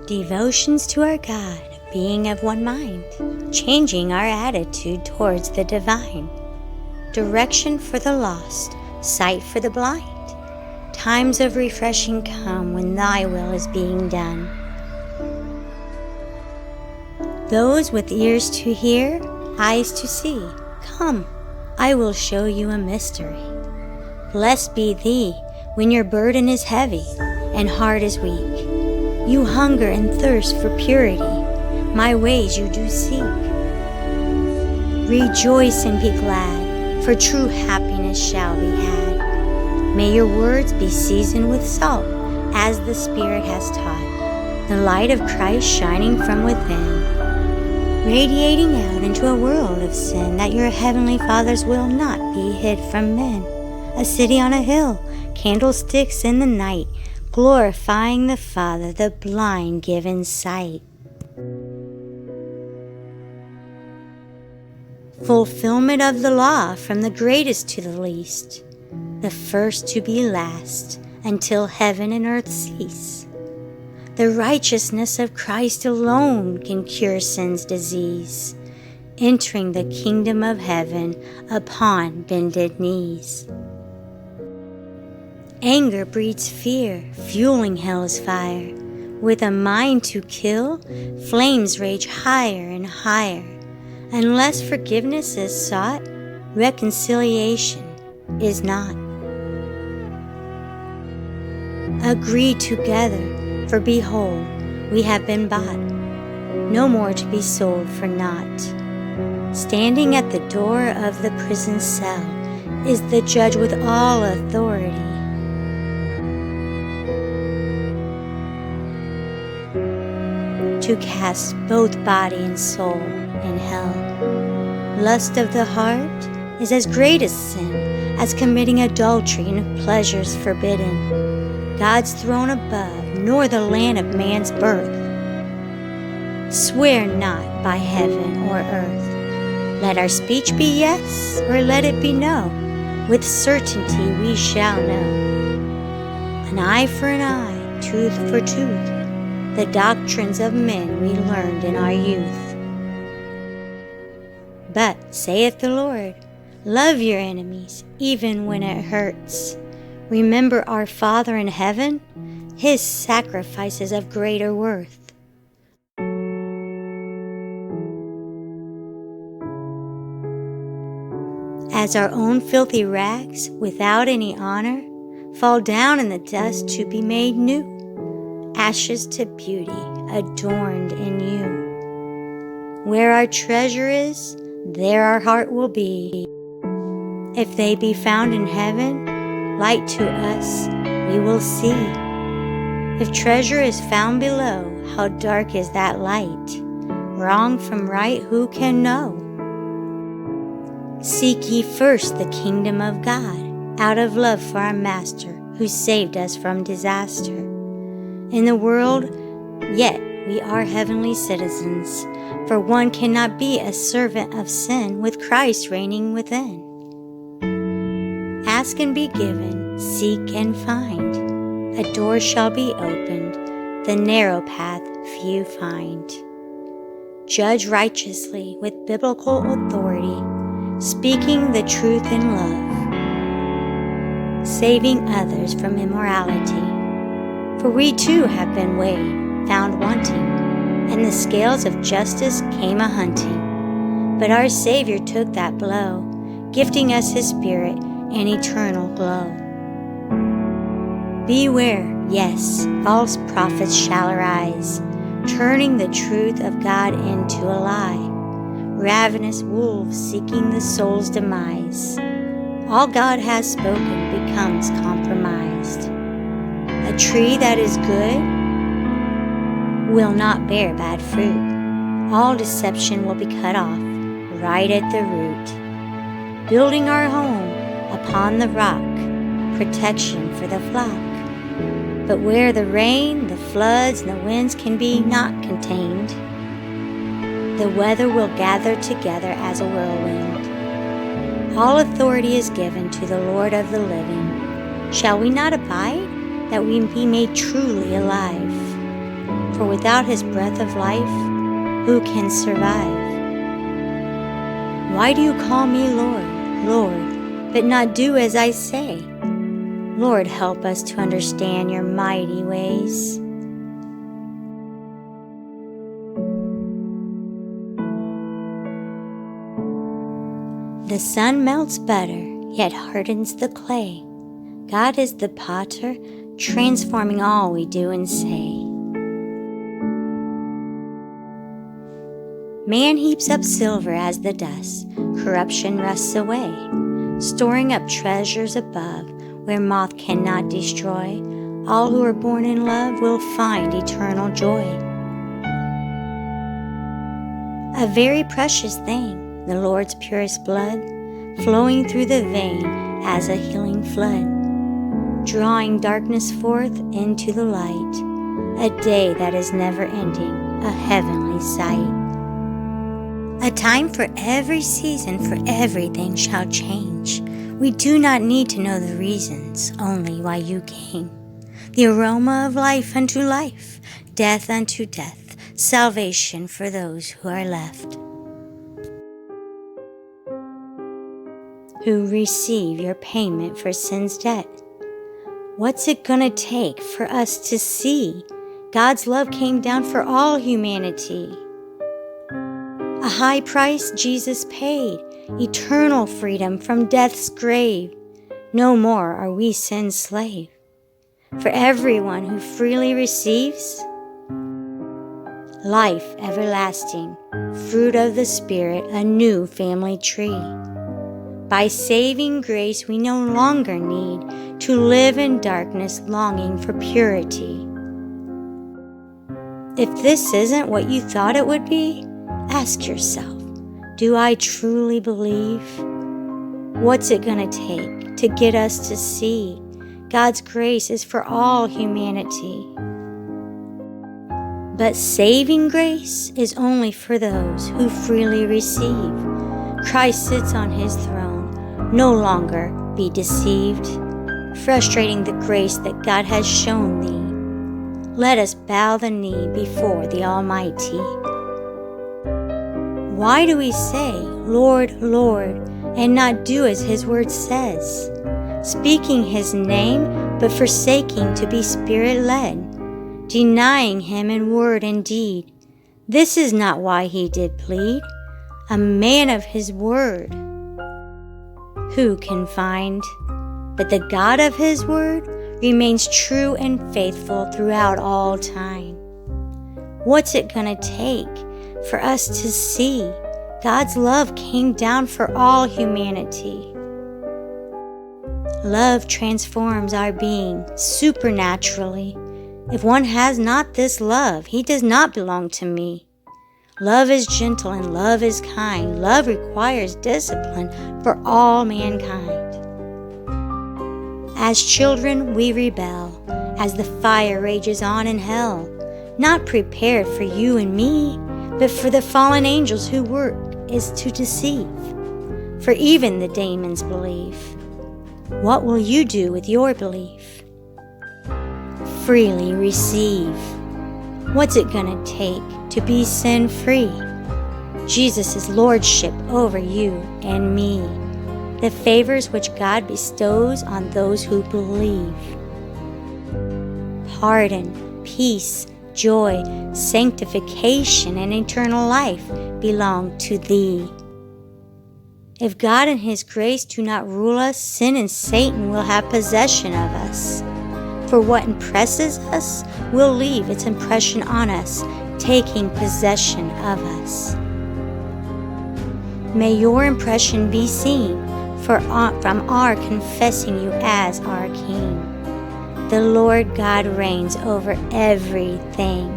Devotions to our God, being of one mind, changing our attitude towards the divine. Direction for the lost, sight for the blind. Times of refreshing come when thy will is being done. Those with ears to hear, eyes to see, come, I will show you a mystery. Blessed be thee when your burden is heavy and heart is weak. You hunger and thirst for purity, my ways you do seek. Rejoice and be glad, for true happiness shall be had. May your words be seasoned with salt, as the Spirit has taught, the light of Christ shining from within, radiating out into a world of sin, that your heavenly Father's will not be hid from men. A city on a hill, candlesticks in the night, glorifying the Father, the blind given sight. Fulfillment of the law from the greatest to the least, the first to be last, until heaven and earth cease. The righteousness of Christ alone can cure sin's disease, entering the kingdom of heaven upon bended knees. Anger breeds fear, fueling hell's fire. With a mind to kill, flames rage higher and higher. Unless forgiveness is sought, reconciliation is not. Agree together, for behold, we have been bought, no more to be sold for naught. Standing at the door of the prison cell is the judge with all authority. To cast both body and soul in hell. Lust of the heart is as great a sin as committing adultery and pleasures forbidden. God's throne above, nor the land of man's birth. Swear not by heaven or earth. Let our speech be yes, or let it be no. With certainty we shall know. An eye for an eye, tooth for tooth. The doctrines of men we learned in our youth. But, saith the Lord, love your enemies, even when it hurts. Remember our Father in heaven, his sacrifice is of greater worth. As our own filthy rags, without any honor, fall down in the dust to be made new. Ashes to beauty, adorned in you. Where our treasure is, there our heart will be. If they be found in heaven, light to us we will see. If treasure is found below, how dark is that light? Wrong from right, who can know? Seek ye first the kingdom of God, out of love for our Master, who saved us from disaster. In the world, yet we are heavenly citizens, for one cannot be a servant of sin with Christ reigning within. Ask and be given, seek and find. A door shall be opened, the narrow path few find. Judge righteously with biblical authority, speaking the truth in love, saving others from immorality. For we too have been weighed, found wanting, and the scales of justice came a-hunting. But our Savior took that blow, gifting us his Spirit and eternal glow. Beware, yes, false prophets shall arise, turning the truth of God into a lie. Ravenous wolves seeking the soul's demise. All God has spoken becomes compromised. A tree that is good will not bear bad fruit. All deception will be cut off right at the root. Building our home upon the rock, protection for the flock. But where the rain, the floods, and the winds can be not contained, the weather will gather together as a whirlwind. All authority is given to the Lord of the living. Shall we not abide, that we be made truly alive? For without his breath of life, who can survive? Why do you call me Lord, Lord, but not do as I say? Lord, help us to understand your mighty ways. The sun melts butter, yet hardens the clay. God is the potter, transforming all we do and say. Man heaps up silver as the dust, corruption rusts away, storing up treasures above, where moth cannot destroy. All who are born in love will find eternal joy. A very precious thing, the Lord's purest blood, flowing through the vein as a healing flood, drawing darkness forth into the light, a day that is never ending, a heavenly sight. A time for every season, for everything shall change. We do not need to know the reasons, only why you came. The aroma of life unto life, death unto death, salvation for those who are left, who receive your payment for sin's debt. What's it gonna take for us to see God's love came down for all humanity? A high price Jesus paid, eternal freedom from death's grave. No more are we sin's slave. For everyone who freely receives life everlasting, fruit of the Spirit, a new family tree. By saving grace we no longer need to live in darkness longing for purity. If this isn't what you thought it would be, ask yourself, do I truly believe? What's it gonna take to get us to see God's grace is for all humanity? But saving grace is only for those who freely receive. Christ sits on his throne, no longer be deceived, frustrating the grace that God has shown thee. Let us bow the knee before the Almighty. Why do we say, Lord, Lord, and not do as his word says? Speaking his name, but forsaking to be Spirit-led, denying him in word and deed. This is not why he did plead, a man of his word. Who can find? But the God of his word remains true and faithful throughout all time. What's it gonna take for us to see God's love came down for all humanity? Love transforms our being supernaturally. If one has not this love, he does not belong to me. Love is gentle and love is kind. Love requires discipline for all mankind. As children we rebel, as the fire rages on in hell, not prepared for you and me, but for the fallen angels whose work is to deceive. For even the demons believe. What will you do with your belief? Freely receive. What's it gonna take to be sin-free? Jesus' lordship over you and me. The favors which God bestows on those who believe. Pardon, peace, joy, sanctification, and eternal life belong to thee. If God and his grace do not rule us, sin and Satan will have possession of us. For what impresses us will leave its impression on us, taking possession of us. May your impression be seen from our confessing you as our King. The Lord God reigns over everything.